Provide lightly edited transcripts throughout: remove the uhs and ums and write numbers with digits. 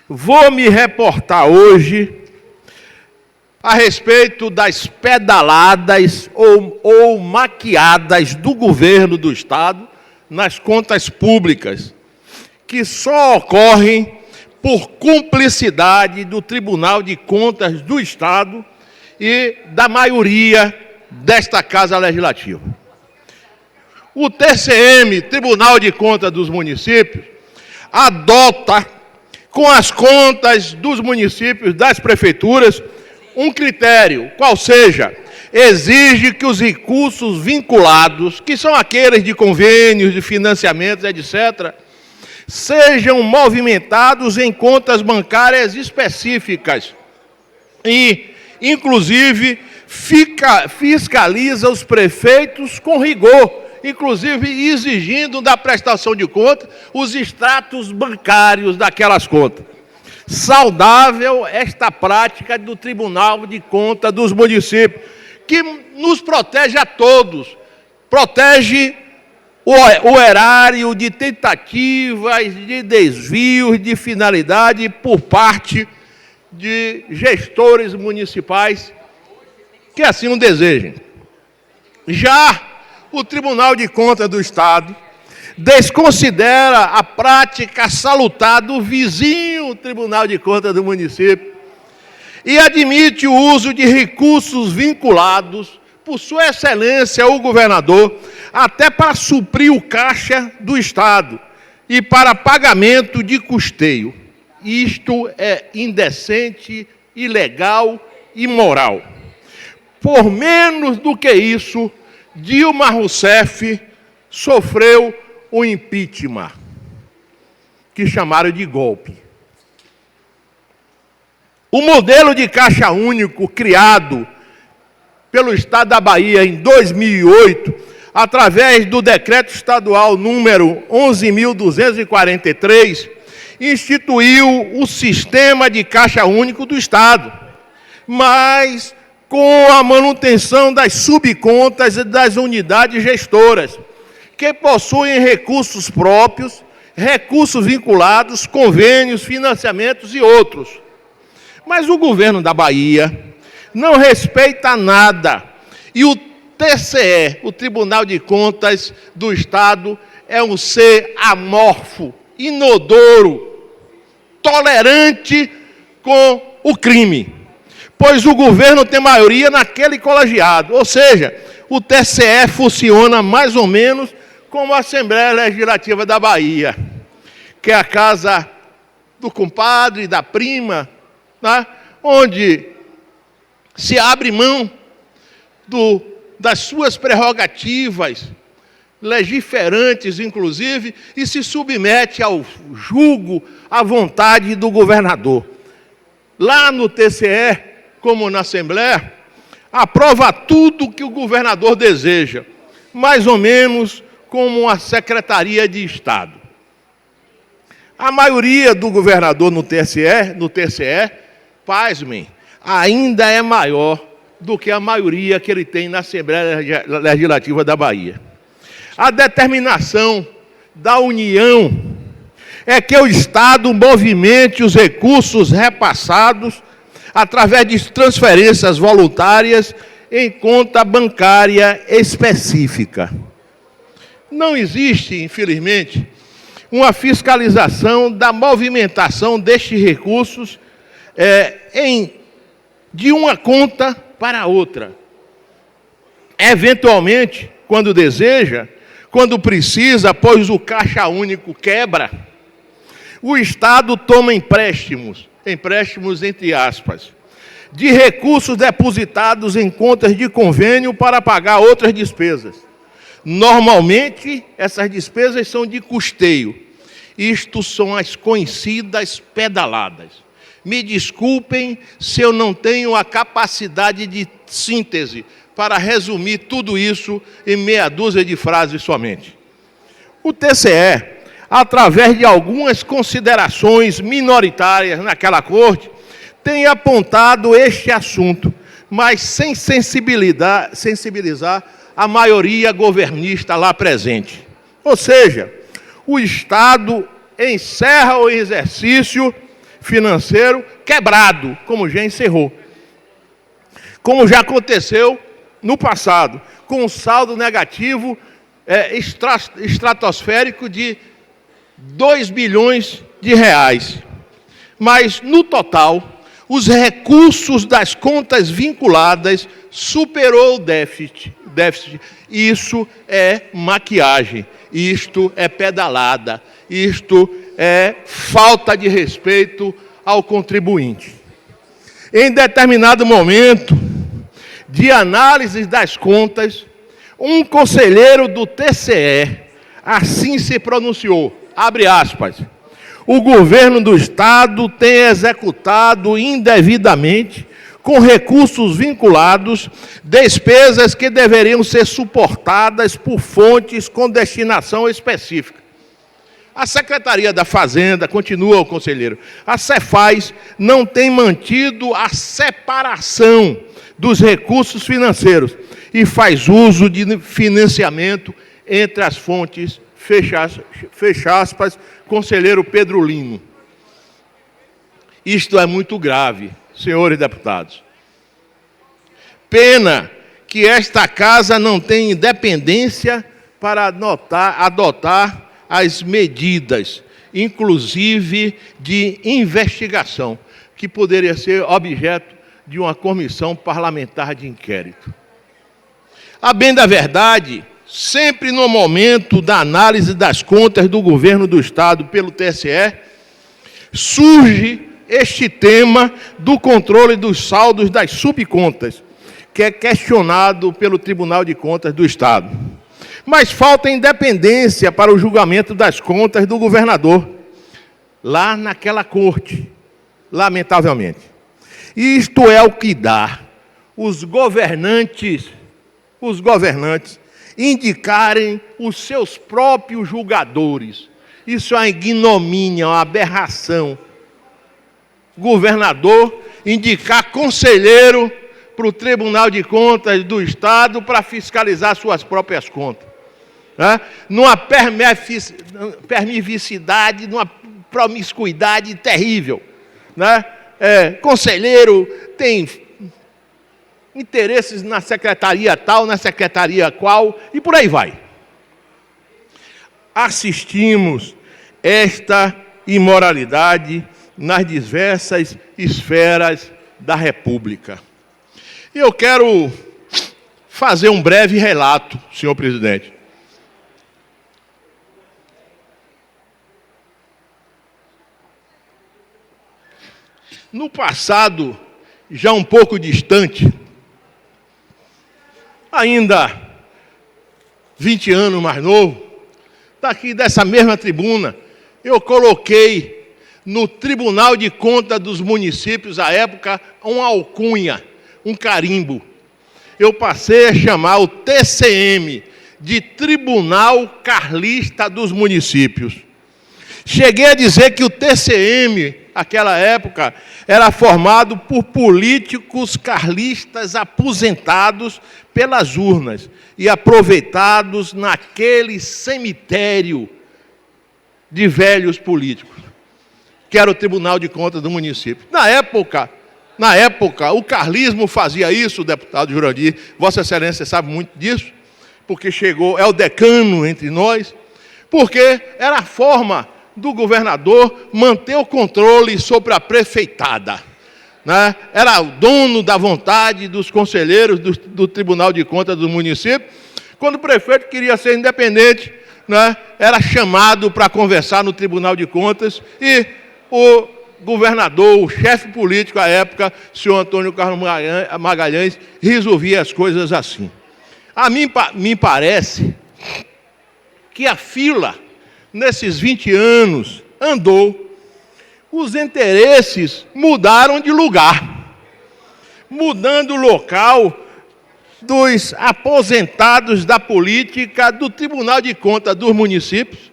Vou me reportar hoje a respeito das pedaladas ou maquiadas do governo do Estado nas contas públicas, que só ocorrem por cumplicidade do Tribunal de Contas do Estado e da maioria desta Casa Legislativa. O TCM, Tribunal de Contas dos Municípios, adota, com as contas dos municípios, das prefeituras, um critério, qual seja, exige que os recursos vinculados, que são aqueles de convênios, de financiamentos, etc., sejam movimentados em contas bancárias específicas e, inclusive, fiscaliza os prefeitos com rigor, inclusive exigindo da prestação de contas os extratos bancários daquelas contas. Saudável esta prática do Tribunal de Contas dos Municípios, que nos protege a todos, protege o erário de tentativas, de desvios de finalidade por parte de gestores municipais que assim o desejem. Já o Tribunal de Contas do Estado desconsidera a prática salutar do vizinho Tribunal de Contas do município e admite o uso de recursos vinculados por Sua Excelência o governador, até para suprir o caixa do Estado e para pagamento de custeio. Isto é indecente, ilegal e imoral. Por menos do que isso, Dilma Rousseff sofreu o impeachment, que chamaram de golpe. O modelo de caixa único criado pelo Estado da Bahia em 2008, através do decreto estadual número 11.243, instituiu o sistema de caixa único do Estado, mas com a manutenção das subcontas e das unidades gestoras, que possuem recursos próprios, recursos vinculados, convênios, financiamentos e outros. Mas o governo da Bahia não respeita nada. E o TCE, o Tribunal de Contas do Estado, é um ser amorfo, inodoro, tolerante com o crime. Pois o governo tem maioria naquele colegiado. Ou seja, o TCE funciona mais ou menos como a Assembleia Legislativa da Bahia, que é a casa do compadre, da prima, né? Onde se abre mão das suas prerrogativas, legiferantes inclusive, e se submete ao julgo, à vontade do governador. Lá no TCE, como na Assembleia, aprova tudo que o governador deseja, mais ou menos como a Secretaria de Estado. A maioria do governador no TCE, pasmem, ainda é maior do que a maioria que ele tem na Assembleia Legislativa da Bahia. A determinação da União é que o Estado movimente os recursos repassados através de transferências voluntárias em conta bancária específica. Não existe, infelizmente, uma fiscalização da movimentação destes recursos de uma conta para outra. Eventualmente, quando deseja, quando precisa, pois o caixa único quebra, o Estado toma empréstimos entre aspas, de recursos depositados em contas de convênio para pagar outras despesas. Normalmente, essas despesas são de custeio. Isto são as conhecidas pedaladas. Me desculpem se eu não tenho a capacidade de síntese para resumir tudo isso em meia dúzia de frases somente. O TCE, através de algumas considerações minoritárias naquela corte, tem apontado este assunto, mas sem sensibilizar a maioria governista lá presente. Ou seja, o Estado encerra o exercício financeiro quebrado, como já encerrou. Como já aconteceu no passado, com um saldo negativo estratosférico de 2 bilhões de reais. Mas, no total, os recursos das contas vinculadas superou o déficit. Isso é maquiagem, isto é pedalada, isto é falta de respeito ao contribuinte. Em determinado momento de análise das contas, um conselheiro do TCE assim se pronunciou, abre aspas, o governo do Estado tem executado indevidamente, com recursos vinculados, despesas que deveriam ser suportadas por fontes com destinação específica. A Secretaria da Fazenda, continua o conselheiro, a Cefaz não tem mantido a separação dos recursos financeiros e faz uso de financiamento entre as fontes, fecha aspas, conselheiro Pedro Lino. Isto é muito grave, senhores deputados. Pena que esta casa não tem independência para adotar as medidas, inclusive de investigação, que poderia ser objeto de uma comissão parlamentar de inquérito. A bem da verdade, sempre no momento da análise das contas do governo do Estado pelo TSE, surge este tema do controle dos saldos das subcontas, que é questionado pelo Tribunal de Contas do Estado. Mas falta independência para o julgamento das contas do governador, lá naquela corte, lamentavelmente. Isto é o que dá os governantes indicarem os seus próprios julgadores. Isso é uma ignomínia, uma aberração. Governador indicar conselheiro para o Tribunal de Contas do Estado para fiscalizar suas próprias contas. Numa permissividade, numa promiscuidade terrível. Conselheiro tem interesses na secretaria tal, na secretaria qual, e por aí vai. Assistimos esta imoralidade nas diversas esferas da República. E eu quero fazer um breve relato, senhor presidente. No passado, já um pouco distante, ainda 20 anos mais novo, daqui dessa mesma tribuna, eu coloquei no Tribunal de Contas dos Municípios, à época, uma alcunha, um carimbo. Eu passei a chamar o TCM de Tribunal Carlista dos Municípios. Cheguei a dizer que o TCM, naquela época, era formado por políticos carlistas aposentados pelas urnas e aproveitados naquele cemitério de velhos políticos, que era o Tribunal de Contas do município. Na época, o carlismo fazia isso, deputado Jurandir, Vossa Excelência sabe muito disso, porque chegou, é o decano entre nós, porque era a forma do governador manter o controle sobre a prefeitada. Era o dono da vontade dos conselheiros do Tribunal de Contas do município. Quando o prefeito queria ser independente, era chamado para conversar no Tribunal de Contas e o governador, o chefe político à época, o senhor Antônio Carlos Magalhães, resolvia as coisas assim. A mim me parece que a fila, nesses 20 anos, andou, os interesses mudaram de lugar, mudando o local dos aposentados da política do Tribunal de Contas dos municípios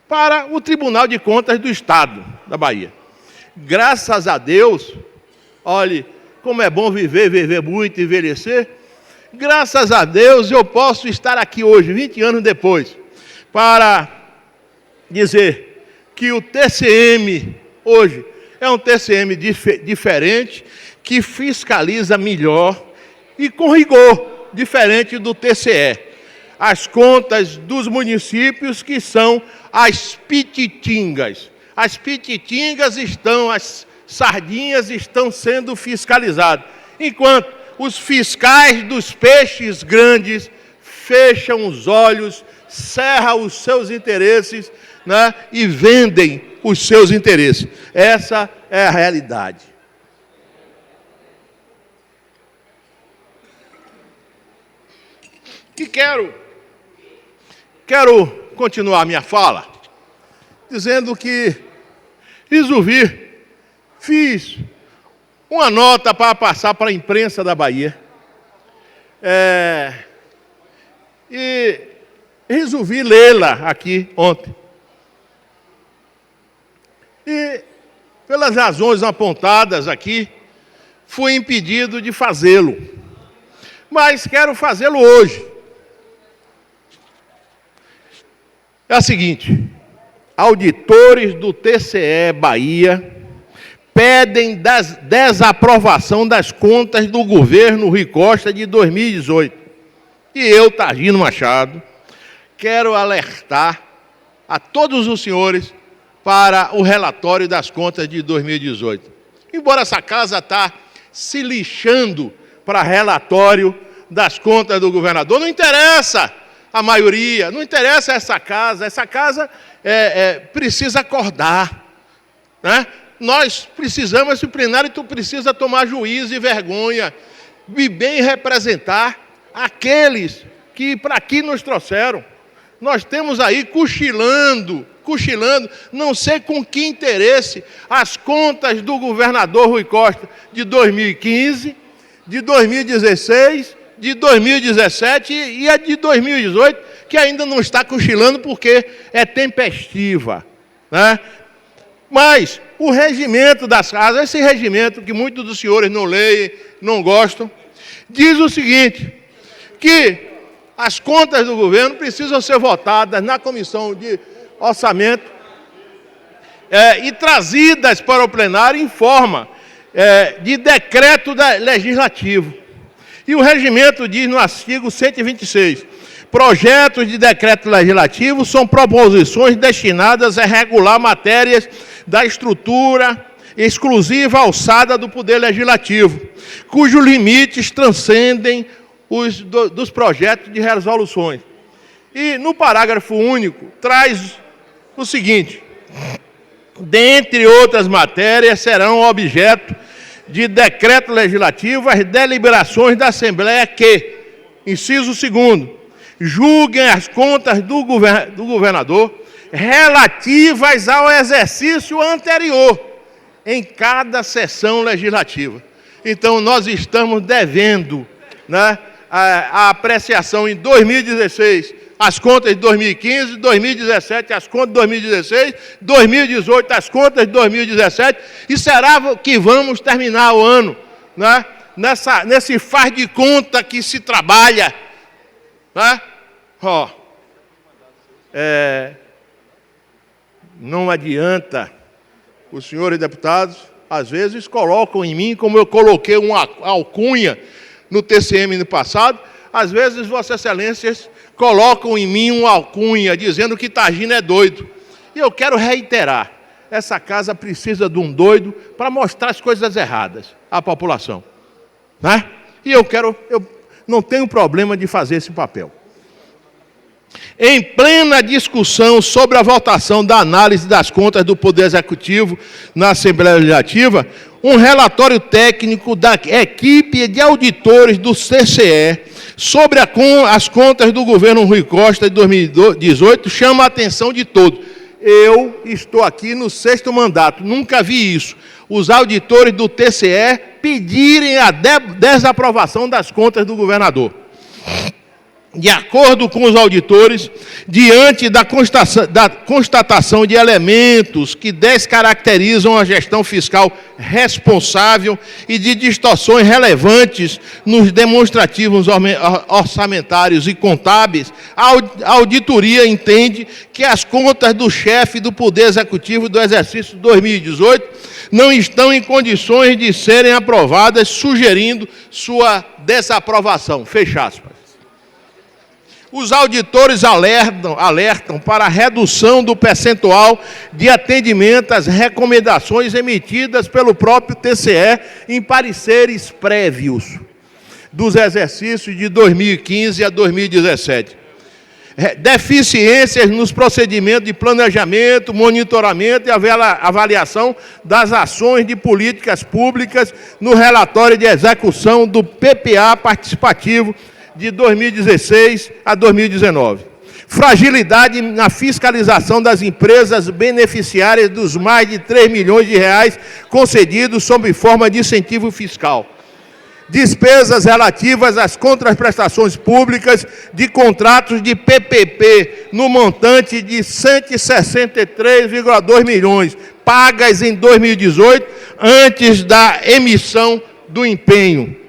para o Tribunal de Contas do Estado da Bahia. Graças a Deus, olhe, como é bom viver muito, envelhecer, graças a Deus eu posso estar aqui hoje, 20 anos depois, para dizer que o TCM, hoje, é um TCM diferente, que fiscaliza melhor e com rigor, diferente do TCE. As contas dos municípios, que são as pititingas. As pititingas as sardinhas estão sendo fiscalizadas, enquanto os fiscais dos peixes grandes fecham os olhos, cerram os seus interesses, né, e vendem os seus interesses. Essa é a realidade. E quero continuar minha fala dizendo que resolvi, fiz uma nota para passar para a imprensa da Bahia, e resolvi lê-la aqui ontem. E, pelas razões apontadas aqui, fui impedido de fazê-lo. Mas quero fazê-lo hoje. É a seguinte: auditores do TCE Bahia pedem desaprovação das contas do governo Rui Costa de 2018. E eu, Targino Machado, quero alertar a todos os senhores para o relatório das contas de 2018. Embora essa casa está se lixando para relatório das contas do governador, não interessa a maioria, não interessa essa casa precisa acordar, né? Nós precisamos, esse plenário precisa tomar juízo e vergonha, e bem representar aqueles que para aqui nos trouxeram. Nós temos aí cochilando, não sei com que interesse, as contas do governador Rui Costa de 2015, de 2016, de 2017 e a de 2018, que ainda não está cochilando porque é tempestiva, né? Mas o regimento das casas, esse regimento que muitos dos senhores não leem, não gostam, diz o seguinte, que as contas do governo precisam ser votadas na comissão de orçamento e trazidas para o plenário em forma de decreto legislativo. E o regimento diz no artigo 126, projetos de decreto legislativo são proposições destinadas a regular matérias da estrutura exclusiva alçada do Poder Legislativo, cujos limites transcendem os dos projetos de resoluções. E no parágrafo único traz o seguinte: dentre outras matérias serão objeto de decreto legislativo as deliberações da Assembleia que, inciso 2º, julguem as contas do governador relativas ao exercício anterior em cada sessão legislativa. Então, nós estamos devendo, né, a apreciação em 2016, as contas de 2015, 2017, as contas de 2016, 2018, as contas de 2017, e será que vamos terminar o ano, né, nesse faz de conta que se trabalha, né? Não adianta, os senhores deputados, às vezes colocam em mim, como eu coloquei uma alcunha no TCM no passado, às vezes Vossas Excelências colocam em mim uma alcunha dizendo que Targino é doido. E eu quero reiterar, essa casa precisa de um doido para mostrar as coisas erradas à população, né? E eu não tenho problema de fazer esse papel. Em plena discussão sobre a votação da análise das contas do Poder Executivo na Assembleia Legislativa, um relatório técnico da equipe de auditores do TCE sobre as contas do governo Rui Costa de 2018 chama a atenção de todos. Eu estou aqui no 6º mandato, nunca vi isso. Os auditores do TCE pedirem a desaprovação das contas do governador. De acordo com os auditores, diante da constatação de elementos que descaracterizam a gestão fiscal responsável e de distorções relevantes nos demonstrativos orçamentários e contábeis, a auditoria entende que as contas do chefe do Poder Executivo do exercício 2018 não estão em condições de serem aprovadas, sugerindo sua desaprovação. Fecha aspas. Os auditores alertam para a redução do percentual de atendimento às recomendações emitidas pelo próprio TCE em pareceres prévios dos exercícios de 2015 a 2017. Deficiências nos procedimentos de planejamento, monitoramento e avaliação das ações de políticas públicas no relatório de execução do PPA participativo de 2016 a 2019. Fragilidade na fiscalização das empresas beneficiárias dos mais de 3 milhões de reais concedidos sob forma de incentivo fiscal. Despesas relativas às contraprestações públicas de contratos de PPP no montante de 163,2 milhões, pagas em 2018, antes da emissão do empenho,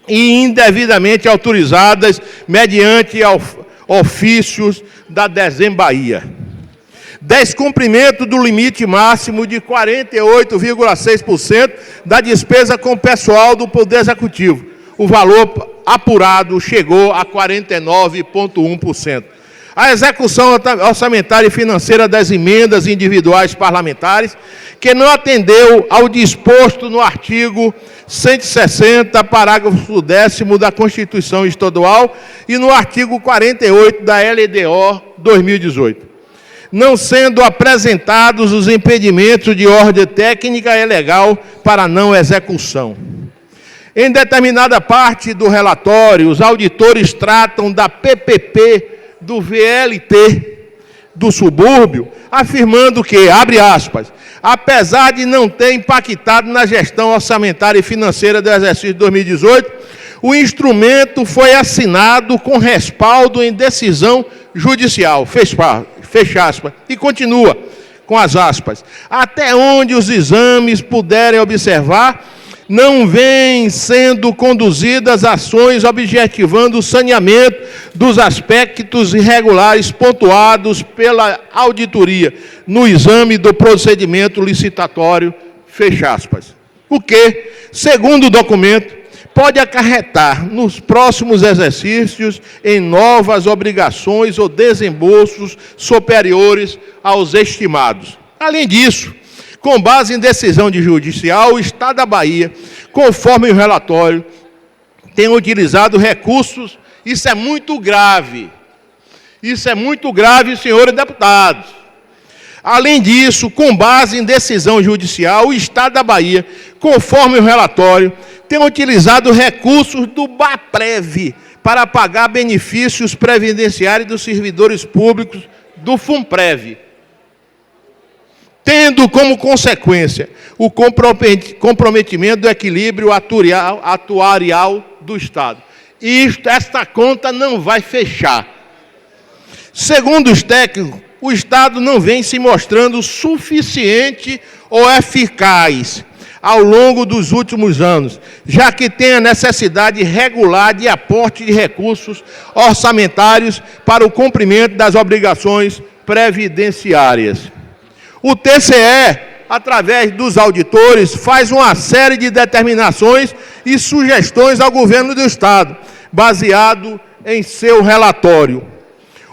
e indevidamente autorizadas mediante ofícios da Desembahia. Descumprimento do limite máximo de 48,6% da despesa com pessoal do Poder Executivo. O valor apurado chegou a 49,1%. A execução orçamentária e financeira das emendas individuais parlamentares, que não atendeu ao disposto no artigo 160, parágrafo 10º da Constituição Estadual e no artigo 48 da LDO 2018. Não sendo apresentados os impedimentos de ordem técnica e legal para não execução. Em determinada parte do relatório, os auditores tratam da PPP do VLT do subúrbio, afirmando que, abre aspas, apesar de não ter impactado na gestão orçamentária e financeira do exercício de 2018, o instrumento foi assinado com respaldo em decisão judicial, fecha aspas, e continua com as aspas, até onde os exames puderem observar, não vêm sendo conduzidas ações objetivando o saneamento dos aspectos irregulares pontuados pela auditoria no exame do procedimento licitatório, fecha aspas. O que, segundo o documento, pode acarretar nos próximos exercícios em novas obrigações ou desembolsos superiores aos estimados. Além disso, com base em decisão de judicial, o Estado da Bahia, conforme o relatório, tem utilizado recursos, isso é muito grave, senhores deputados. Além disso, com base em decisão judicial, o Estado da Bahia, conforme o relatório, tem utilizado recursos do BAPREV para pagar benefícios previdenciários dos servidores públicos do FUNPREV, tendo como consequência o comprometimento do equilíbrio atuarial do Estado. Esta conta não vai fechar. Segundo os técnicos, o Estado não vem se mostrando suficiente ou eficaz ao longo dos últimos anos, já que tem a necessidade regular de aporte de recursos orçamentários para o cumprimento das obrigações previdenciárias. O TCE, através dos auditores, faz uma série de determinações e sugestões ao governo do Estado, baseado em seu relatório.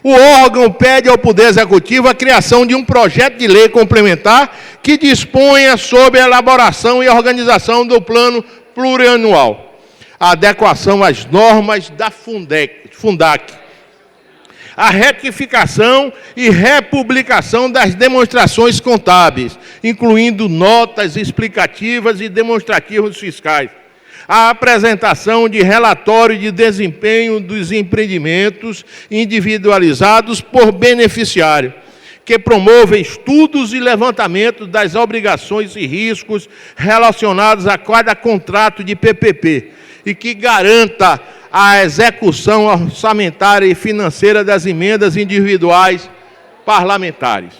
O órgão pede ao Poder Executivo a criação de um projeto de lei complementar que disponha sobre a elaboração e organização do plano plurianual, a adequação às normas da Fundac, a retificação e republicação das demonstrações contábeis, incluindo notas explicativas e demonstrativos fiscais, a apresentação de relatório de desempenho dos empreendimentos individualizados por beneficiário, que promova estudos e levantamento das obrigações e riscos relacionados a cada contrato de PPP e que garanta a execução orçamentária e financeira das emendas individuais parlamentares.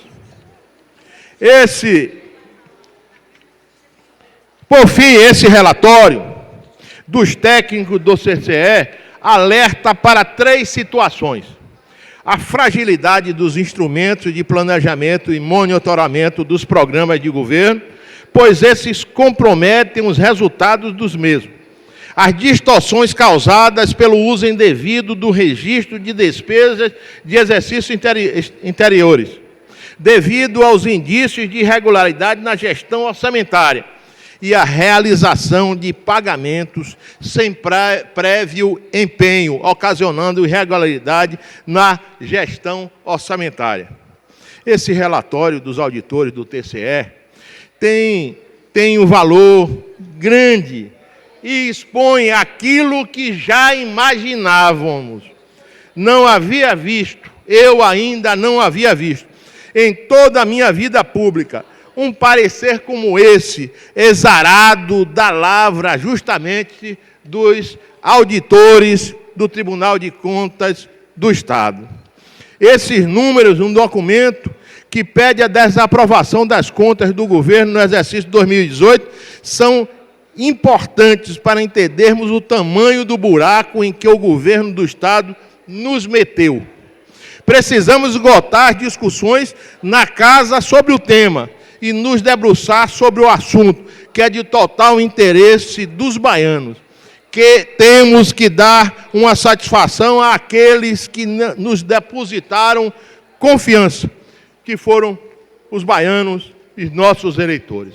Por fim, esse relatório dos técnicos do TCE alerta para 3 situações: a fragilidade dos instrumentos de planejamento e monitoramento dos programas de governo, pois esses comprometem os resultados dos mesmos; as distorções causadas pelo uso indevido do registro de despesas de exercícios anteriores, devido aos indícios de irregularidade na gestão orçamentária, e a realização de pagamentos sem prévio empenho, ocasionando irregularidade na gestão orçamentária. Esse relatório dos auditores do TCE tem um valor grande e expõe aquilo que já imaginávamos. Não havia visto, eu ainda não havia visto, em toda a minha vida pública, um parecer como esse, exarado da lavra justamente dos auditores do Tribunal de Contas do Estado. Esses números, um documento que pede a desaprovação das contas do governo no exercício 2018, são importantes para entendermos o tamanho do buraco em que o governo do Estado nos meteu. Precisamos esgotar discussões na casa sobre o tema e nos debruçar sobre o assunto, que é de total interesse dos baianos, que temos que dar uma satisfação àqueles que nos depositaram confiança, que foram os baianos e nossos eleitores.